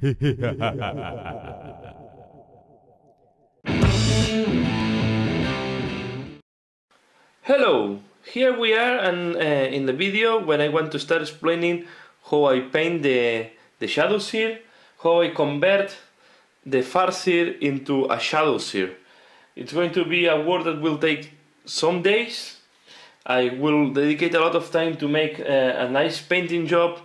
Hello, here we are, and in the video when I want to start explaining how I paint the Shadowseer, how I convert the Farseer into a Shadowseer. It's going to be a work that will take some days. I will dedicate a lot of time to make a nice painting job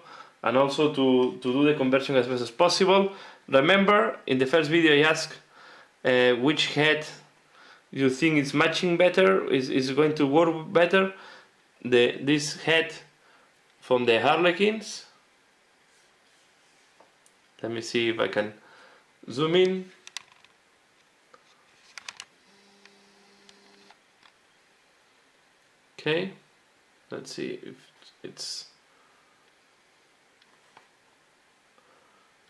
and also to do the conversion as best as possible. Remember, in the first video I asked which head you think is matching better, is going to work better. This head from the Harlequins. Let me see if I can zoom in. Okay, let's see if it's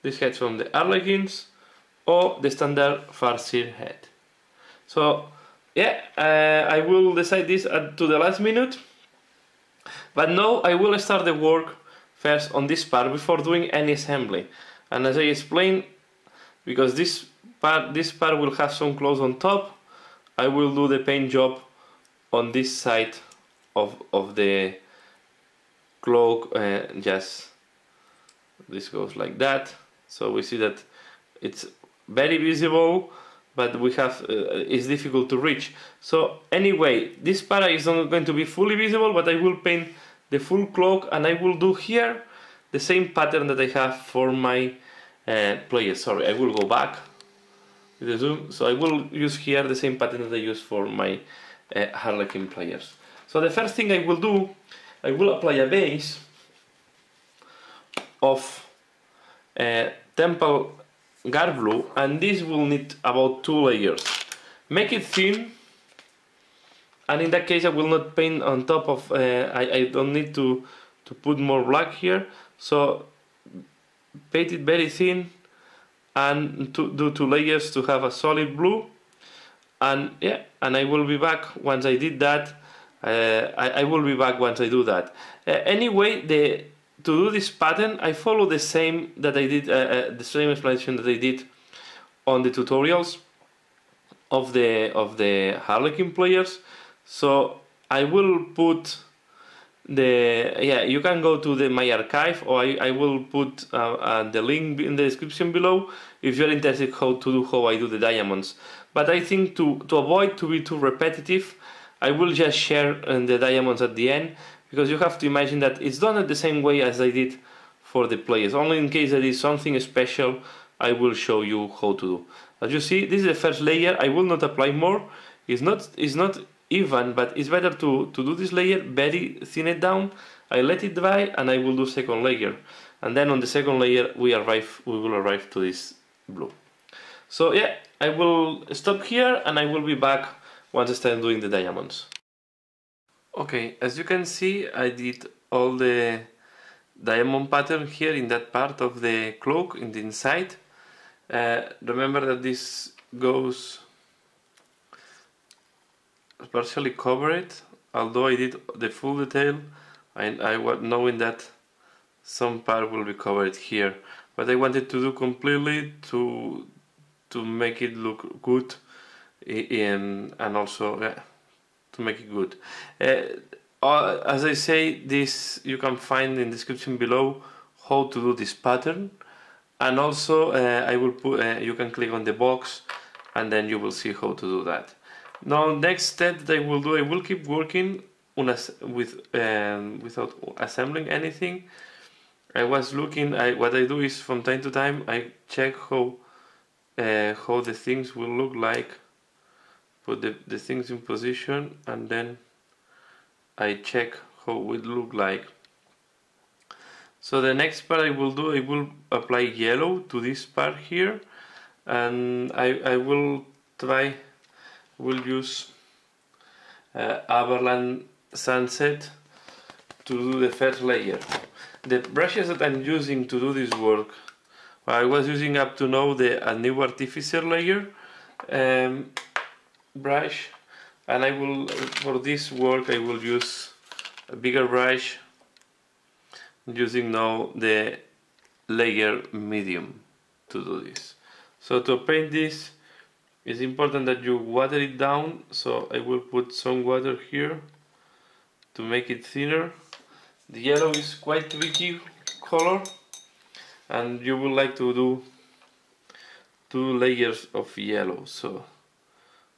this head from the Harlequins or the standard Farseer head. So yeah, I will decide this to the last minute, but now I will start the work first on this part before doing any assembly. And as I explained, because this part will have some clothes on top, I will do the paint job on this side of the cloak. Just this goes like that, so we see that it's very visible, but we have it's difficult to reach. So anyway, this part is not going to be fully visible, but I will paint the full cloak, and I will do here the same pattern that I have for my players. Sorry, I will go back with the zoom. So I will use here the same pattern that I use for my Harlequin players. So the first thing I will do, I will apply a base of Temple Guard Blue, and this will need about 2 layers. Make it thin, and in that case I will not paint on top of, I don't need to put more black here, so paint it very thin and do 2 layers to have a solid blue. And yeah, and I will be back once I did that. I will be back once I do that. Anyway, to do this pattern, I follow the same that I did, the same explanation that I did on the tutorials of the Harlequin players. So I will put you can go to my archive, or I will put the link in the description below if you're interested how I do the diamonds. But I think to avoid to be too repetitive, I will just share the diamonds at the end, because you have to imagine that it's done the same way as I did for the players. Only in case there is something special, I will show you how to do. As you see, this is the first layer. I will not apply more. It's not even, but it's better to do this layer very thin it down. I let it dry, and I will do second layer, and then on the second layer we will arrive to this blue. So yeah, I will stop here, and I will be back once I start doing the diamonds. Okay, as you can see, I did all the diamond pattern here in that part of the cloak in the inside. Remember that this goes partially covered, although I did the full detail. I was knowing that some part will be covered here, but I wanted to do completely to make it look good, and also to make it good. As I say, this you can find in the description below how to do this pattern, and also I will put you can click on the box, and then you will see how to do that. Now, next step that I will do, I will keep working without assembling anything. I was looking. What I do is from time to time I check how the things will look like. Put the things in position, and then I check how it will look like. So the next part I will do, I will apply yellow to this part here, and I will use Aberland Sunset to do the first layer. The brushes that I'm using to do this work, I was using up to now a new Artificer layer brush, and I will, for this work, I will use a bigger brush, using now the layer medium. to do this. So to paint this, it's important that you water it down, so I will put some water here to make it thinner. The yellow is quite tricky color, and you would like to do 2 layers of yellow. So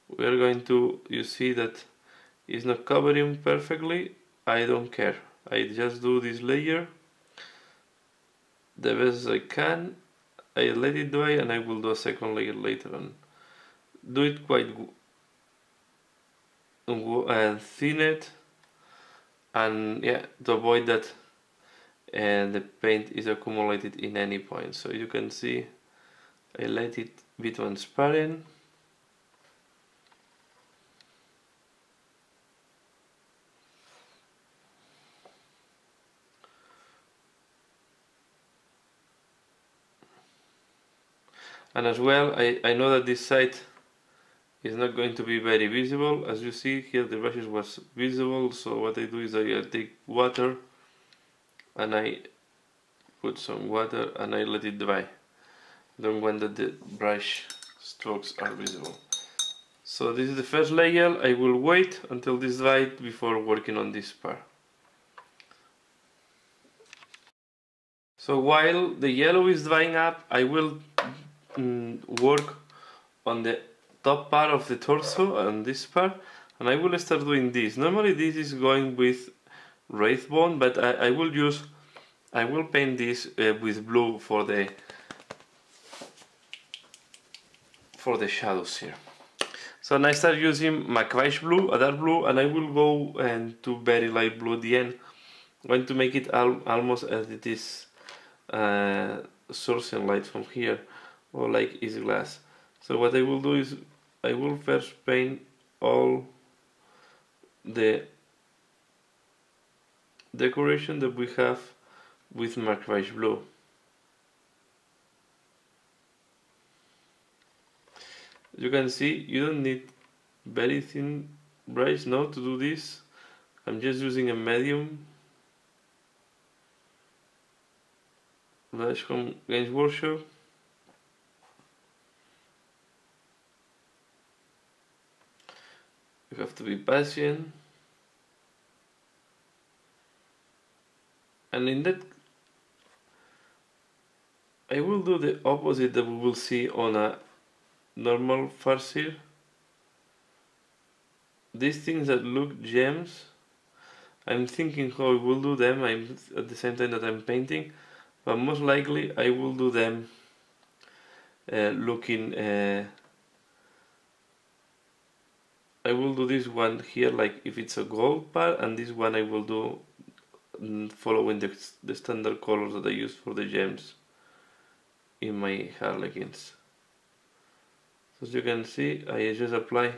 we are going to, you see that it's not covering perfectly. I don't care, I just do this layer the best I can. I let it dry and I will do a second layer later on. Do it quite thin it, and yeah, to avoid that the paint is accumulated in any point. So you can see I let it be transparent. And as well, I know that this side is not going to be very visible. As you see here, the brushes was visible, so what I do is I take water and I put some water and I let it dry. Don't want that the brush strokes are visible. So this is the first layer. I will wait until this dries before working on this part. So while the yellow is drying up, I will work on the top part of the torso and this part, and I will start doing this. Normally this is going with Wraithbone, but I will paint this with blue for the Shadowseer. So now I start using Macrash blue, a dark blue, and I will go to very light blue at the end. I'm going to make it almost as it is sourcing light from here, or like is glass. So what I will do is I will first paint all the decoration that we have with Macrash blue. You can see you don't need very thin brush now to do this. I'm just using a medium brush from Games Workshop. You have to be patient, and in that I will do the opposite that we will see on a normal farseer. These things that look gems, I'm thinking how I will do them. I'm at the same time that I'm painting, but most likely I will do them looking I will do this one here like if it's a gold part, and this one I will do following the standard colors that I use for the gems in my harlequins. So as you can see, I just apply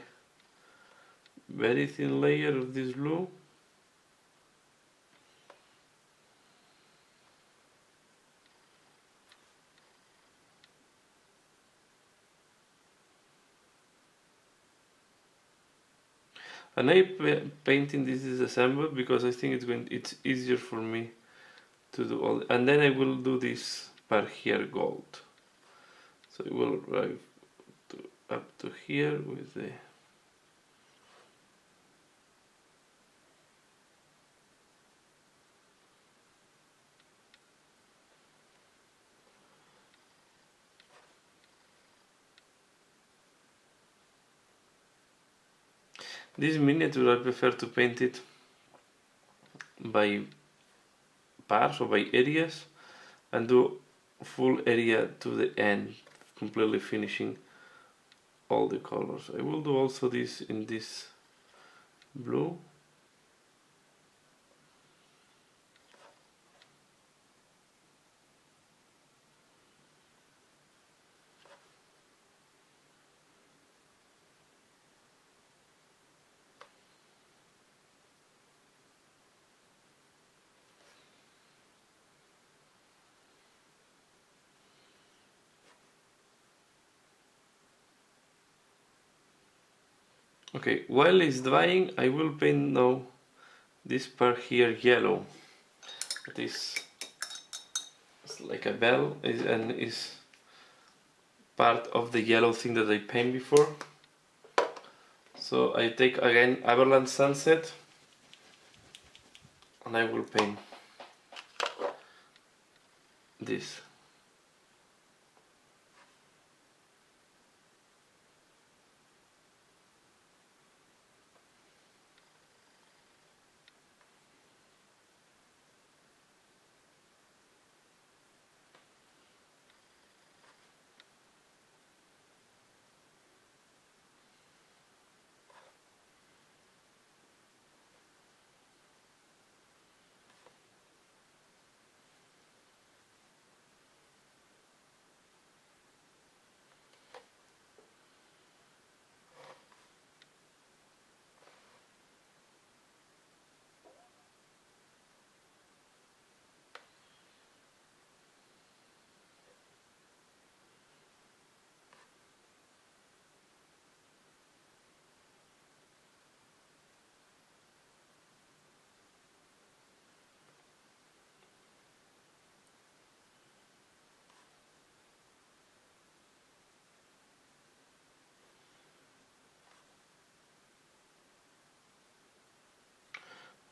very thin layer of this blue. And I painting this is assembled because I think it's easier for me to do all, and then I will do this part here gold. So it will arrive up to here with the this miniature. I prefer to paint it by parts or by areas and do full area to the end, completely finishing all the colors. I will do also this in this blue. Okay, while it's drying, I will paint now this part here yellow. It's like a bell, and is part of the yellow thing that I painted before. So I take again Everland Sunset and I will paint this.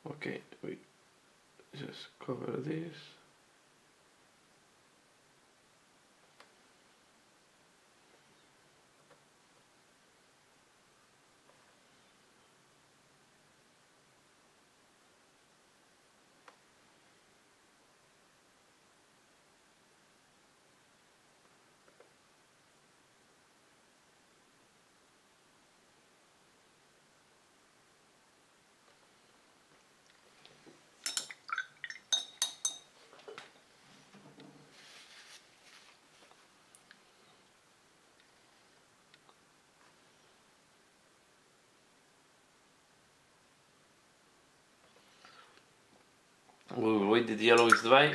Okay, we just cover this. We will wait that the yellow is dry.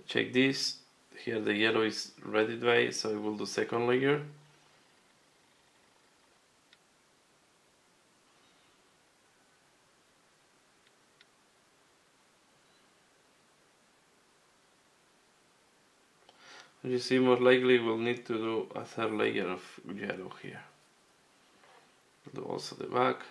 Check this. Here the yellow is ready dry, so I will do second layer. You see, most likely we'll need to do a third layer of yellow here. Do also the back.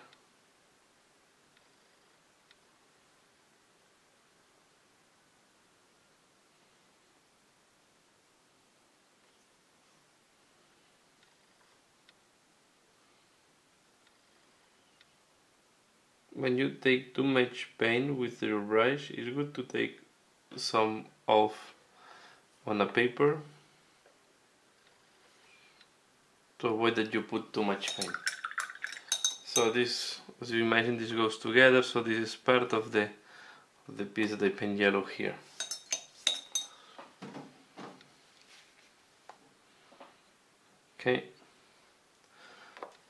When you take too much paint with your brush, it's good to take some off on a paper to avoid that you put too much paint. So this, as you imagine, this goes together, so this is part of the piece that I paint yellow here. Okay,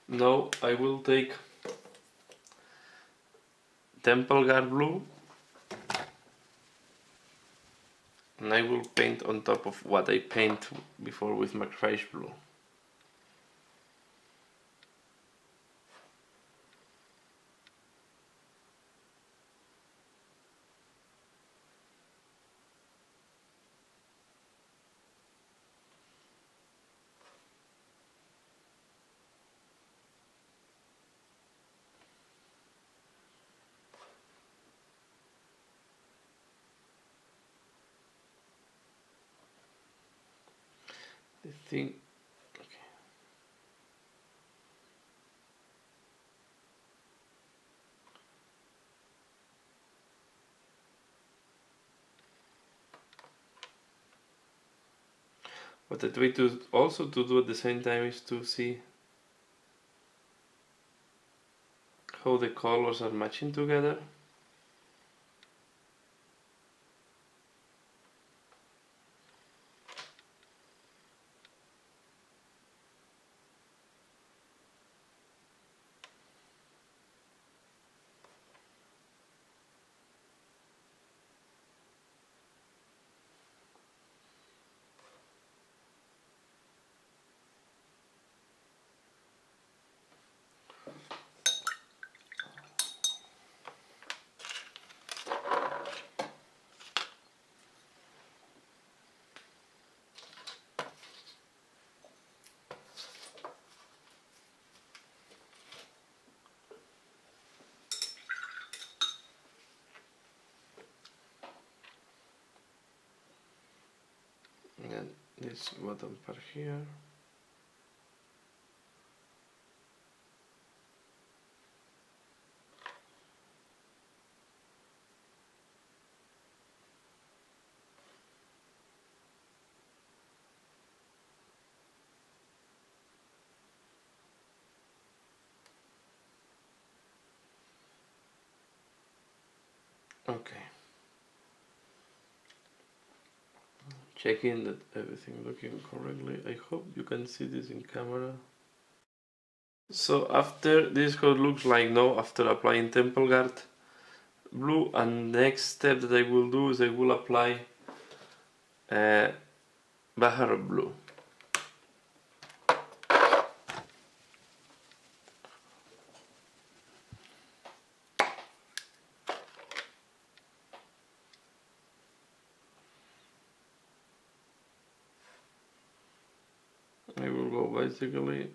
now I will take Temple Guard Blue and I will paint on top of what I paint before with Macrophage Blue. The thing, okay. What I try to also to do at the same time is to see how the colors are matching together. this bottom part here. Okay. Checking that everything looking correctly. I hope you can see this in camera. So after this how it looks like now after applying Temple Guard blue, and next step that I will do is I will apply Warhammer blue. I will go basically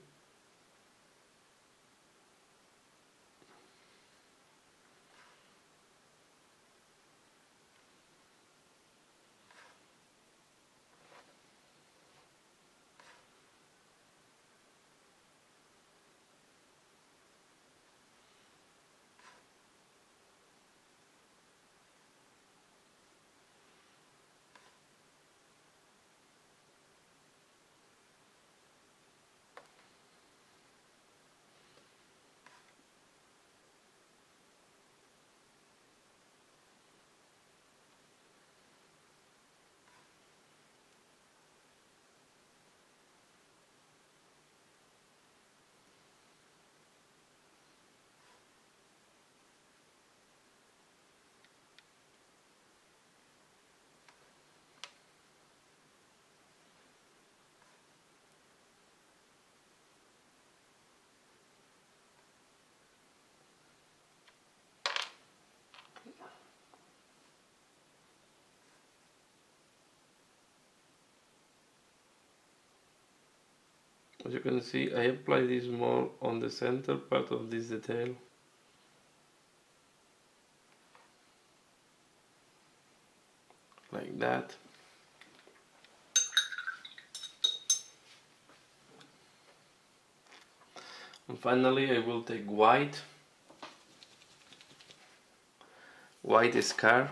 as you can see, I apply this more on the center part of this detail. Like that. And finally I will take white scar.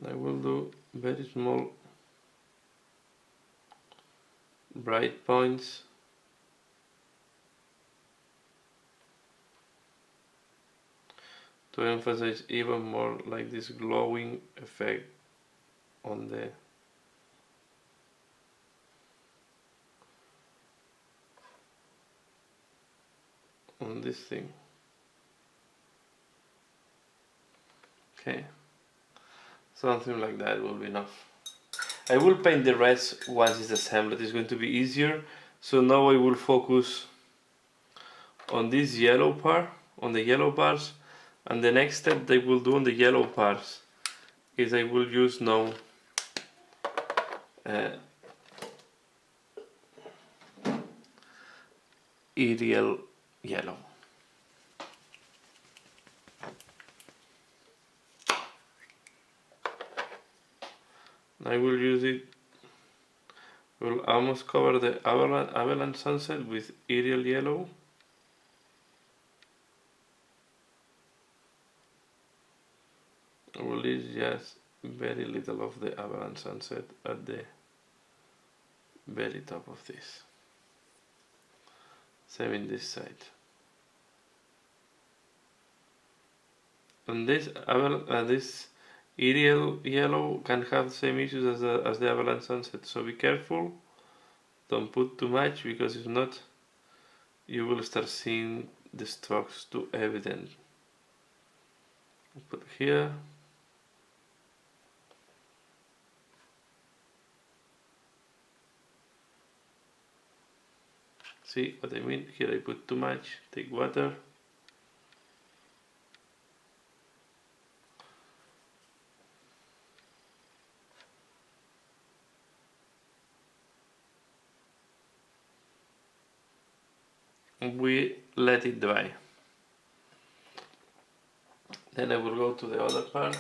I will do very small bright points to emphasize even more like this glowing effect on this thing. Okay, something like that will be enough. I will paint the rest once it's assembled. It's going to be easier. So now I will focus on this yellow part, on the yellow parts, and the next step I will do on the yellow parts is I will use now Arial yellow. I will use it, will almost cover the avalanche sunset with Arial yellow. I will leave just very little of the avalanche sunset at the very top of this. Same in this side. And this Arial yellow can have the same issues as the avalanche sunset, so be careful, don't put too much, because if not you will start seeing the strokes too evident. Put here. See what I mean? Here I put too much, take water. We let it dry. Then I will go to the other part.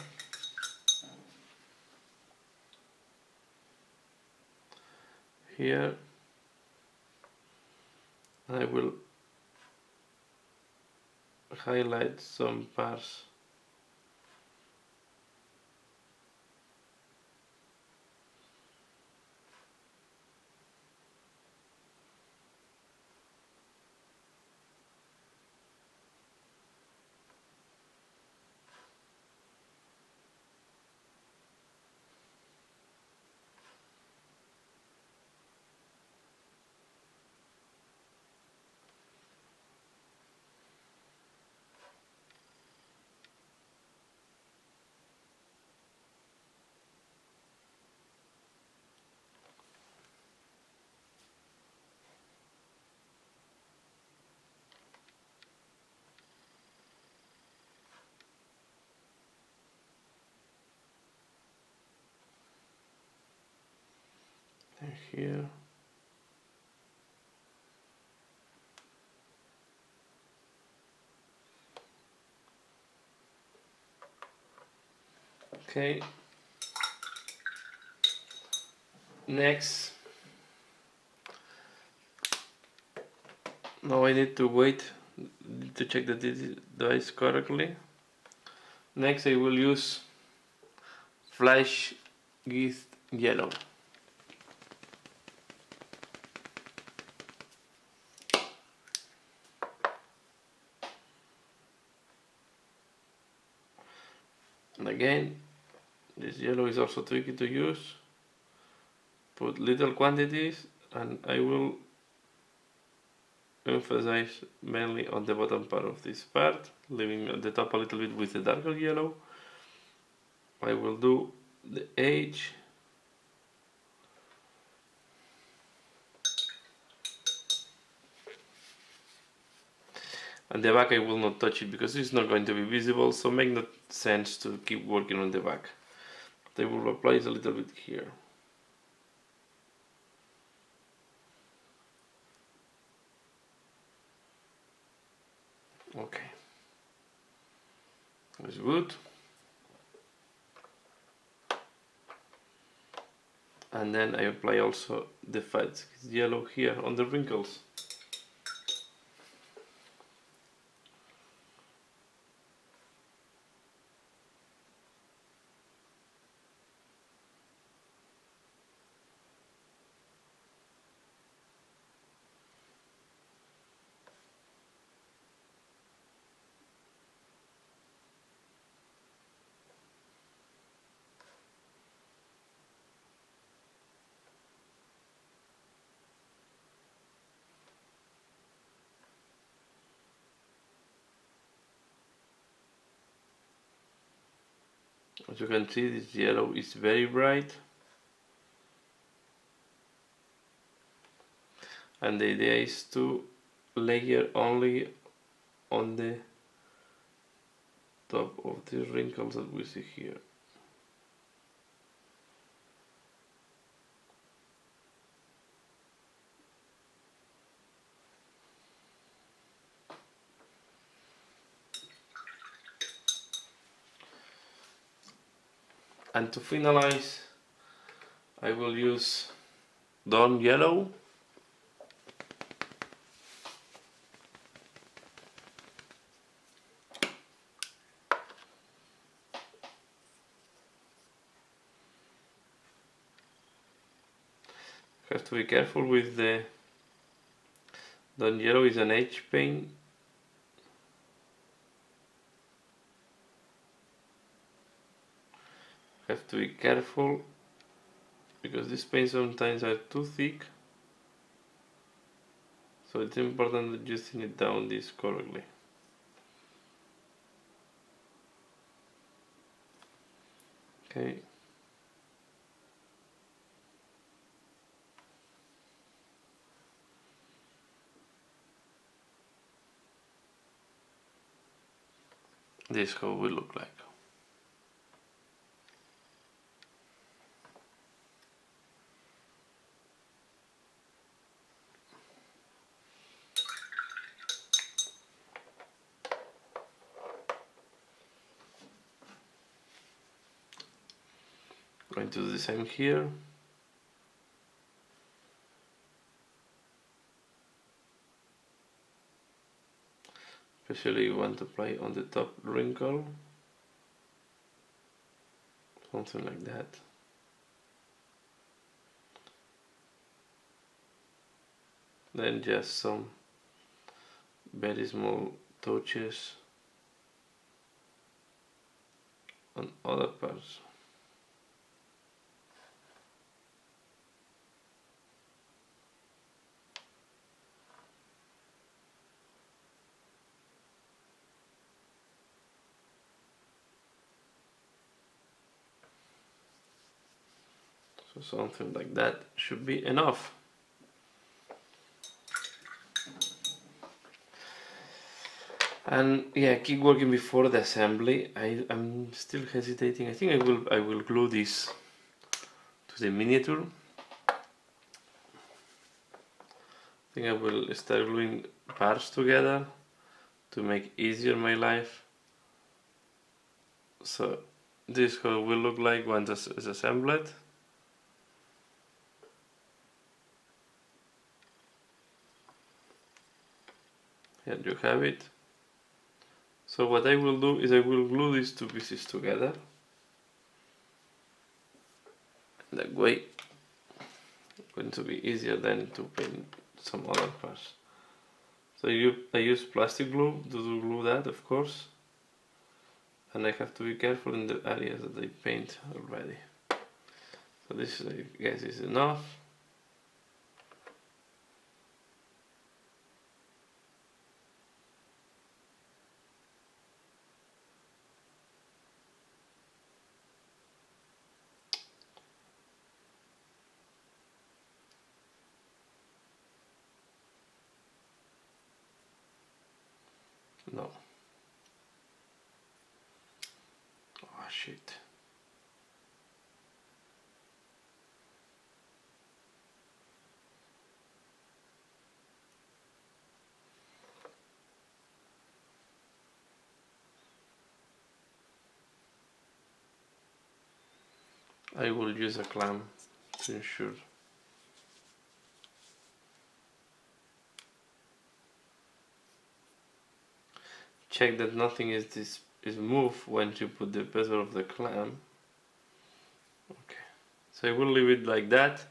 here. I will highlight some parts. And here. Okay. Next. Now I need to wait to check that it dies correctly. Next I will use Flash Gist Yellow. And again, this yellow is also tricky to use. Put little quantities, and I will emphasize mainly on the bottom part of this part, leaving at the top a little bit with the darker yellow. I will do the edge. And the back I will not touch it because it's not going to be visible, so make no sense to keep working on the back. They will apply it a little bit here. Okay, that's good. And then I apply also the fat yellow here on the wrinkles. As you can see, this yellow is very bright, and the idea is to layer only on the top of the wrinkles that we see here. And to finalize, I will use dawn yellow. Have to be careful with the dawn yellow, is an edge paint. Have to be careful because these paints sometimes are too thick, so it's important that you thin it down this correctly. Okay. This is how it will look like. Going to do the same here. especially you want to play on the top wrinkle, something like that. Then just some very small touches on other parts. So something like that should be enough. And yeah, keep working before the assembly. I'm still hesitating. I think I will glue this to the miniature. I think I will start gluing parts together to make easier my life. So this is how it will look like once it's assembled. Here you have it. So what I will do is I will glue these two pieces together. That way it's going to be easier then to paint some other parts. So I use plastic glue to glue that, of course. And I have to be careful in the areas that I paint already. So this, I guess, is enough. No. Oh shit. I will use a clamp to ensure. Check that nothing is moved when you put the bezel of the clamp. Okay, so I will leave it like that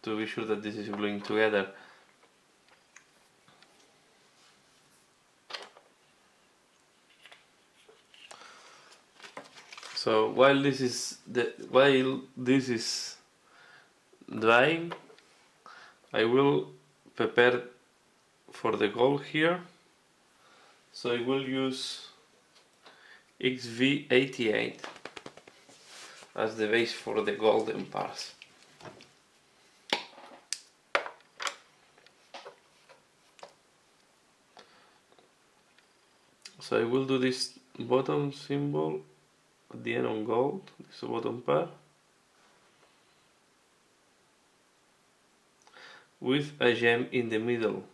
to be sure that this is gluing together. So while this is drying, I will prepare for the gold here. So I will use XV88 as the base for the golden parts. So I will do this bottom symbol at the end on gold, this is the bottom part, with a gem in the middle.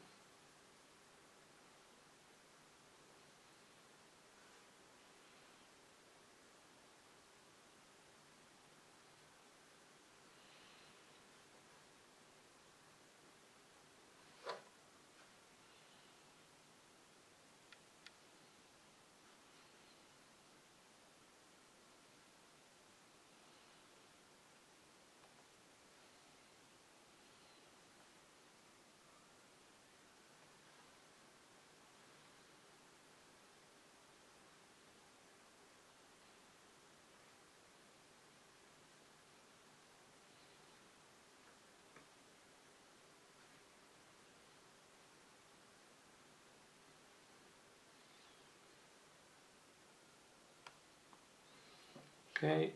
Okay.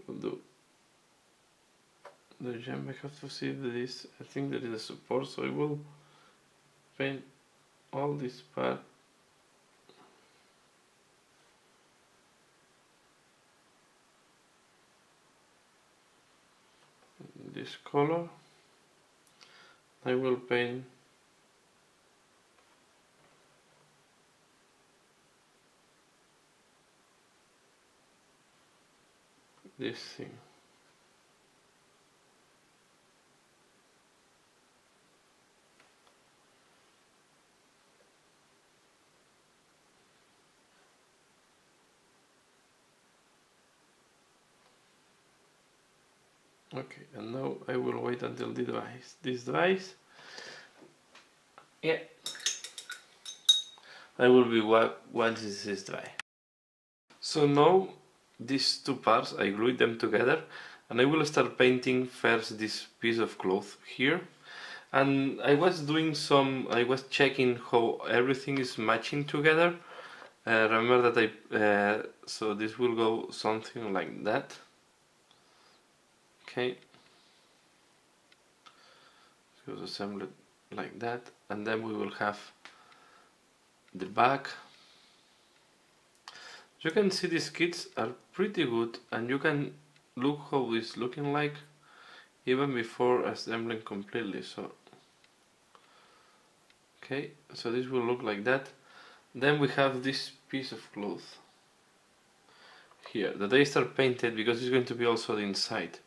We'll do the gem. I have to see if there is, I think there is a support, so I will paint all this part. This color. I will paint this thing. Okay, and now I will wait until this dries. Yeah, I will be once this is dry. So now these two parts, I glued them together, and I will start painting first this piece of cloth here. And I was checking how everything is matching together. Remember that so this will go something like that. Okay, it was assembled like that, and then we will have the back. You can see these kits are pretty good, and you can look how it's looking like even before assembling completely. So okay, so this will look like that. Then we have this piece of cloth here that I start painted because it's going to be also the inside.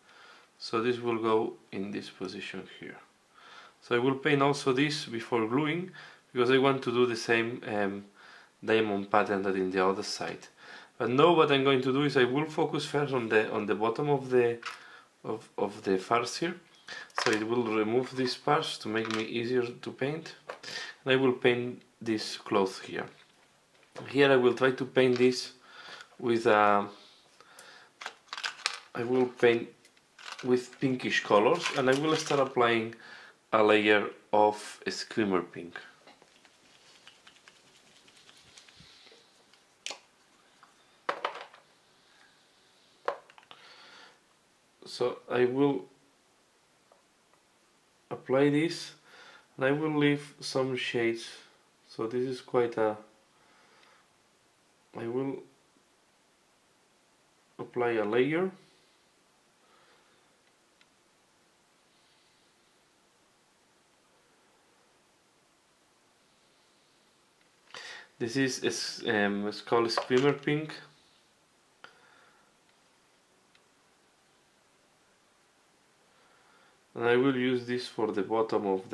So this will go in this position here. So I will paint also this before gluing because I want to do the same diamond pattern that in the other side. But now what I'm going to do is I will focus first on the bottom of the farce here. So it will remove these parts to make me easier to paint. And I will paint this cloth here. Here I will try to paint this with I will paint with pinkish colors, and I will start applying a layer of Screamer pink. So I will apply this, and I will leave some shades. So this is quite a... I will apply a layer. This is it's called Screamer pink. And I will use this for the bottom of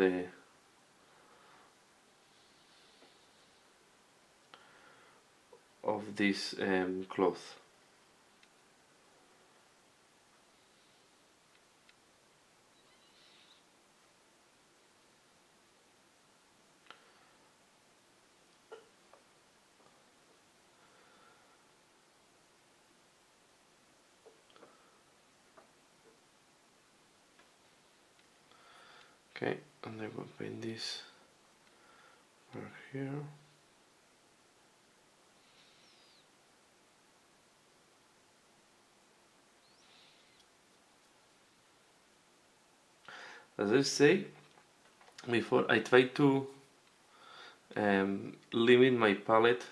this cloth. Okay, and I will paint this over here. As I say before, I try to limit my palette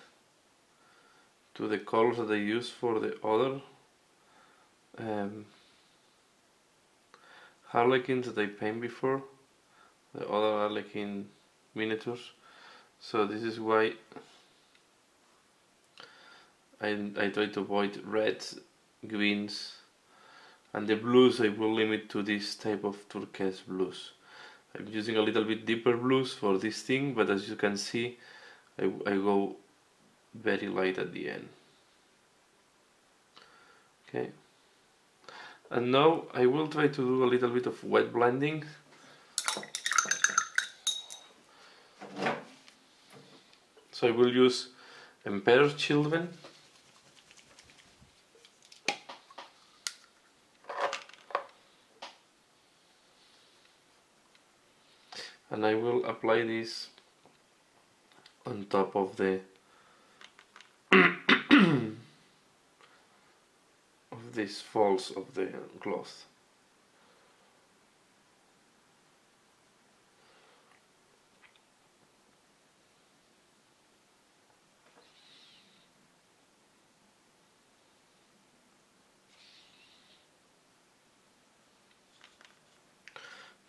to the colors that I use for the other harlequins that I paint before, the other harlequin miniatures. So this is why I try to avoid reds, greens, and the blues I will limit to this type of turquoise blues. I'm using a little bit deeper blues for this thing, but as you can see I go very light at the end. Okay, and now I will try to do a little bit of wet blending. So I will use Emperor Children. And I will apply this on top of the of these folds of the cloth.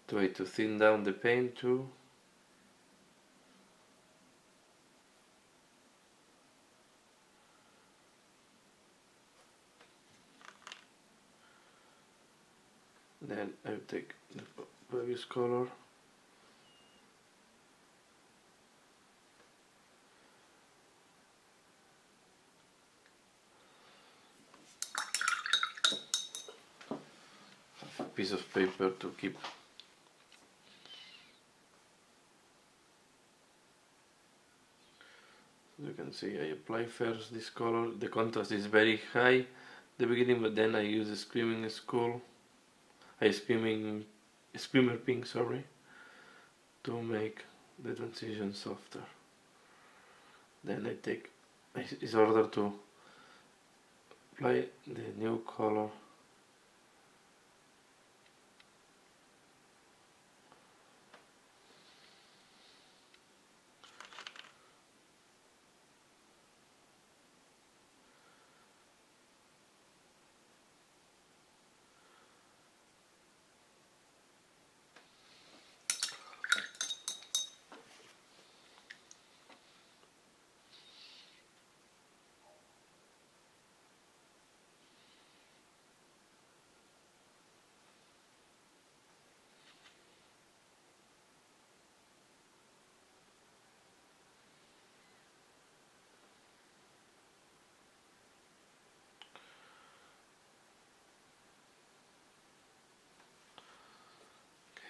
Try to thin down the paint too. Then I will take the previous color. Piece paper to keep. As you can see, I apply first this color. The contrast is very high at the beginning, but then I use a screaming skull, screamer pink, sorry, to make the transition softer. Then I take, it's order to apply the new color.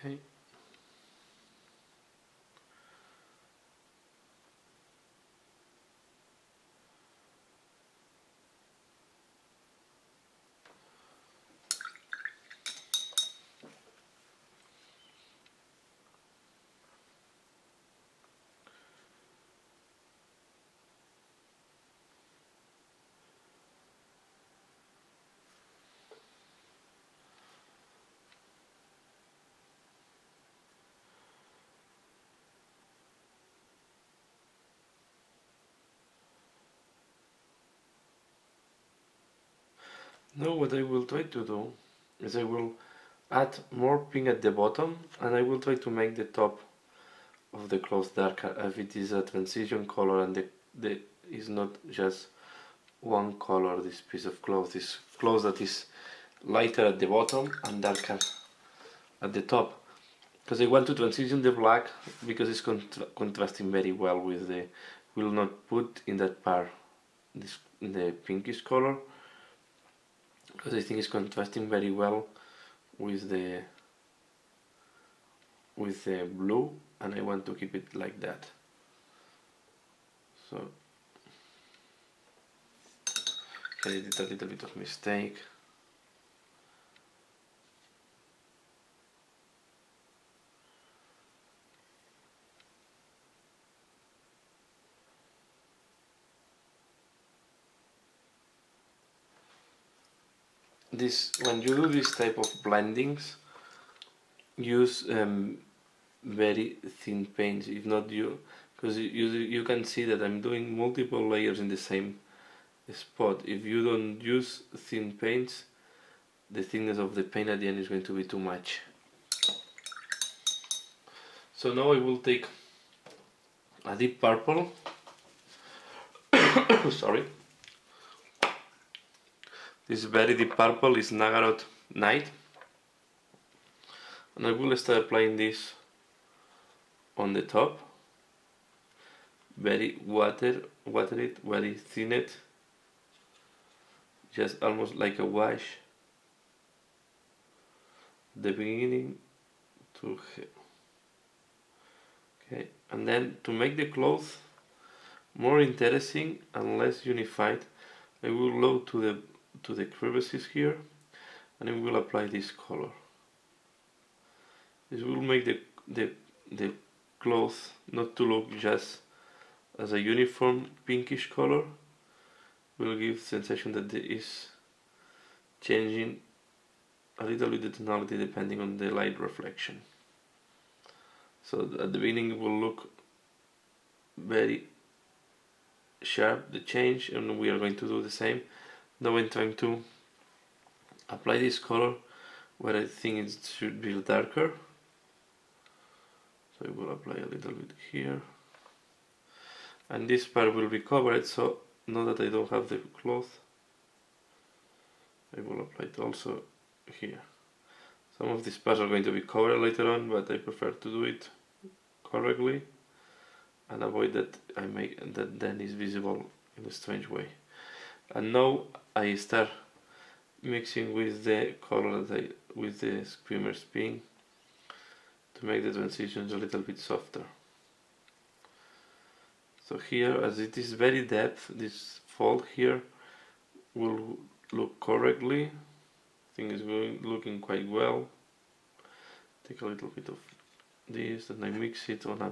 Okay. Now what I will try to do is I will add more pink at the bottom, and I will try to make the top of the cloth darker if it is a transition color, and the is not just one color. This piece of cloth is cloth that is lighter at the bottom and darker at the top, because I want to transition the black because it's contrasting very well with the, will not put in that part this in the pinkish color, because I think it's contrasting very well with the blue, and I want to keep it like that. So I did a little bit of mistake. This, when you do this type of blendings, use very thin paints. If not, because you can see that I'm doing multiple layers in the same spot. If you don't use thin paints, the thickness of the paint at the end is going to be too much. So now I will take a deep purple. Sorry. This very deep purple is Nagaroth Night, and I will start applying this on the top. Very water it, very thin it, just almost like a wash. The beginning to okay, and then to make the cloth more interesting and less unified, I will go to the crevices here, and I will apply this color. This will make the cloth not to look just as a uniform pinkish color. Will give the sensation that it is changing a little bit the tonality depending on the light reflection. So at the beginning it will look very sharp, the change, and we are going to do the same. Now I'm trying to apply this color where I think it should be darker. So I will apply a little bit here, and this part will be covered, so now that I don't have the cloth, I will apply it also here. Some of these parts are going to be covered later on, but I prefer to do it correctly and avoid that I make that then is visible in a strange way. And now I start mixing with the color that I with the screamer spin to make the transitions a little bit softer. So here, as it is very depth, this fold here will look correctly. I think it's looking quite well. Take a little bit of this and I mix it on a.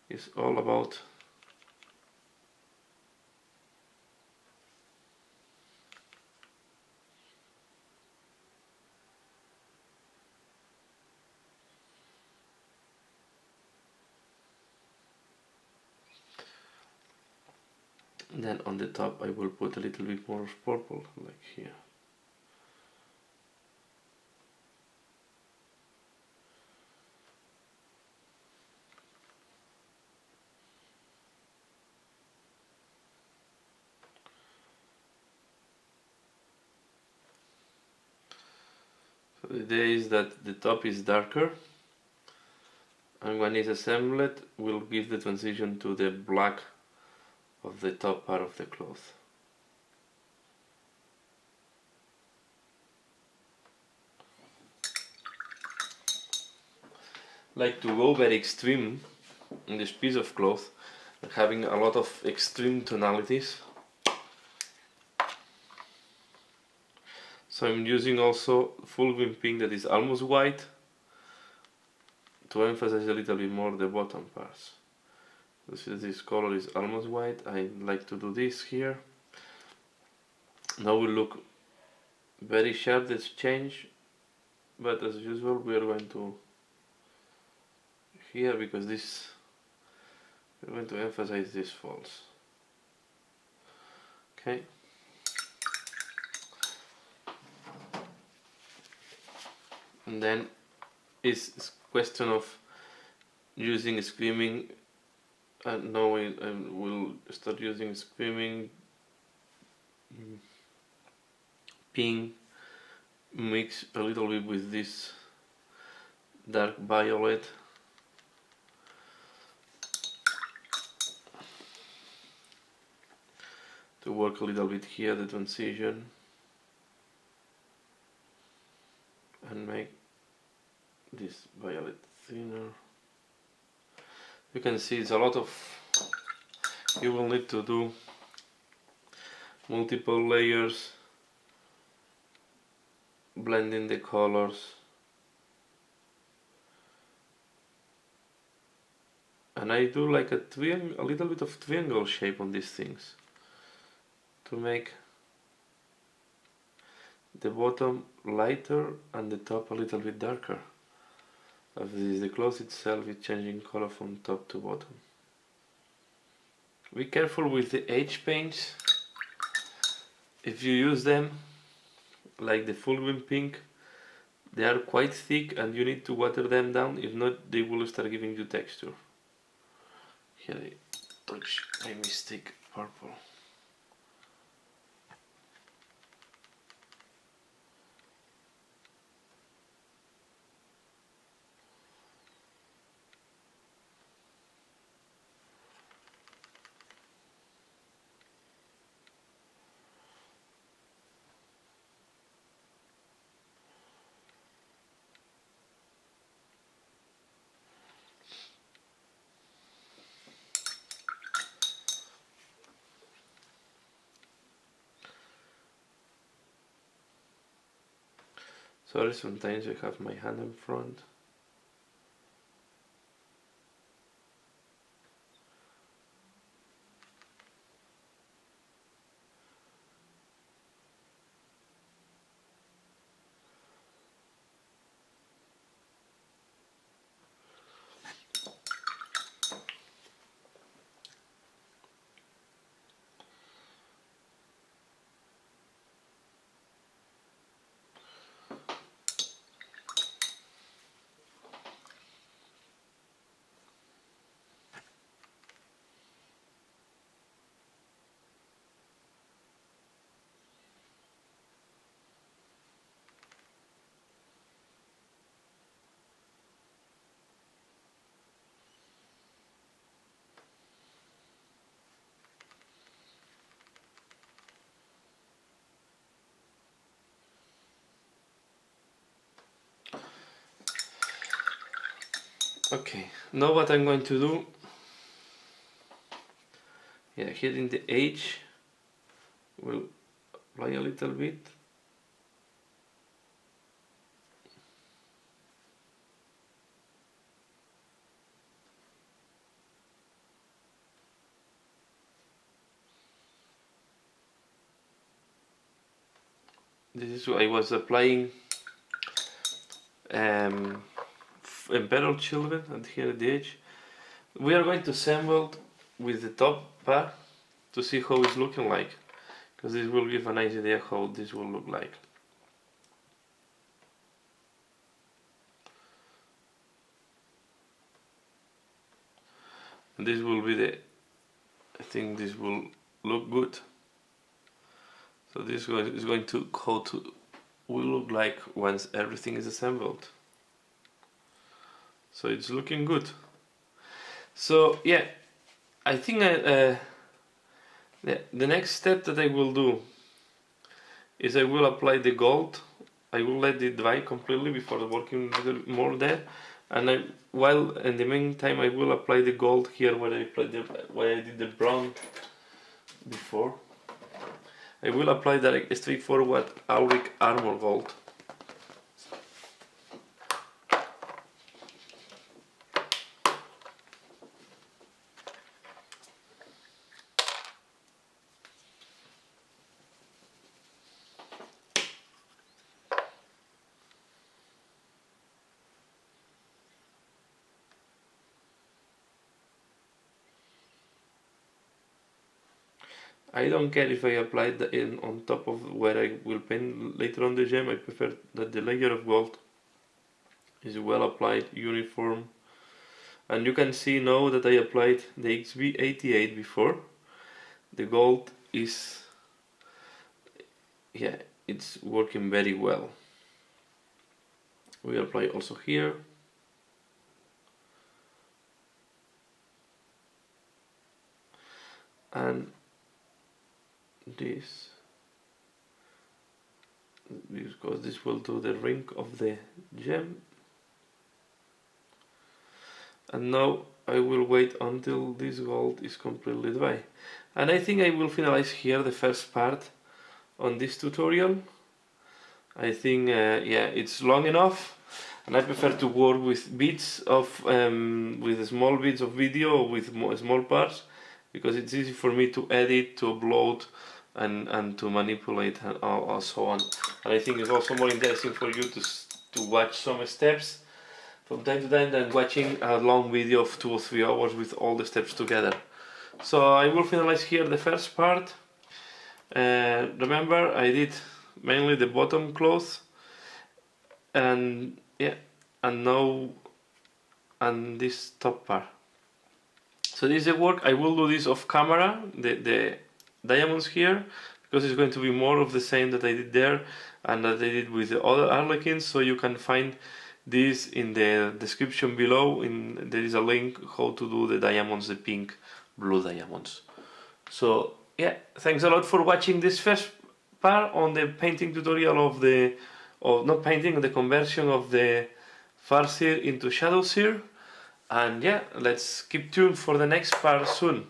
It's all about then on the top I will put a little bit more of purple, like here. So the idea is that the top is darker, and when it's assembled we'll give the transition to the black of the top part of the cloth. Like to go very extreme in this piece of cloth, having a lot of extreme tonalities. So I'm using also full green pink that is almost white to emphasize a little bit more the bottom parts. This color is almost white. I like to do this here. Now we look very sharp, this change, but as usual we are going to here, because this we're going to emphasize these folds. Okay. And then it's a question of using screaming, and now we'll start using screaming pink mix a little bit with this dark violet. To work a little bit here the transition and make this violet thinner. You can see it's a lot of, you will need to do multiple layers, blending the colors, and I do like a little bit of triangle shape on these things to make the bottom lighter and the top a little bit darker. As the cloth itself is changing color from top to bottom. Be careful with the H paints. If you use them, like the full green pink, they are quite thick and you need to water them down, if not they will start giving you texture. Here I touch my mistake purple. Sorry, sometimes I have my hand in front. Okay, now what I'm going to do, yeah, here in the edge, we'll apply a little bit. This is what I was applying Emperor Children, and here at the edge. We are going to assemble with the top part to see how it's looking like, because this will give a nice idea how this will look like. And this will be the, I think this will look good. So this is going to how to will look like once everything is assembled. So it's looking good. So yeah, I think the next step that I will do is I will apply the gold. I will let it dry completely before working a little more there, and while in the meantime I will apply the gold here where I did the brown before. I will apply that straightforward Auric Armor Gold. I don't care if I apply that in on top of where I will paint later on the gem. I prefer that the layer of gold is well applied, uniform. And you can see now that I applied the XB88 before. The gold is, yeah, it's working very well. We apply also here. And this, because this will do the ring of the gem. And now I will wait until this gold is completely dry. And I think I will finalize here the first part on this tutorial. I think yeah, it's long enough, and I prefer to work with bits of with small bits of video with small parts, because it's easy for me to edit, to upload, and to manipulate and so on. And I think it's also more interesting for you to watch some steps from time to time than watching a long video of 2 or 3 hours with all the steps together. So I will finalize here the first part. Remember, I did mainly the bottom cloth, and yeah, and now and this top part. So this is the work. I will do this off camera, the diamonds here, because it's going to be more of the same that I did there and that I did with the other harlequins. So you can find this in the description below. There is a link how to do the diamonds, the pink, blue diamonds. So yeah, thanks a lot for watching this first part on the painting tutorial of the, not painting, the conversion of the Farseer into Shadowseer. And yeah, let's keep tuned for the next part soon.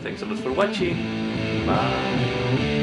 Thanks a lot for watching. Bye.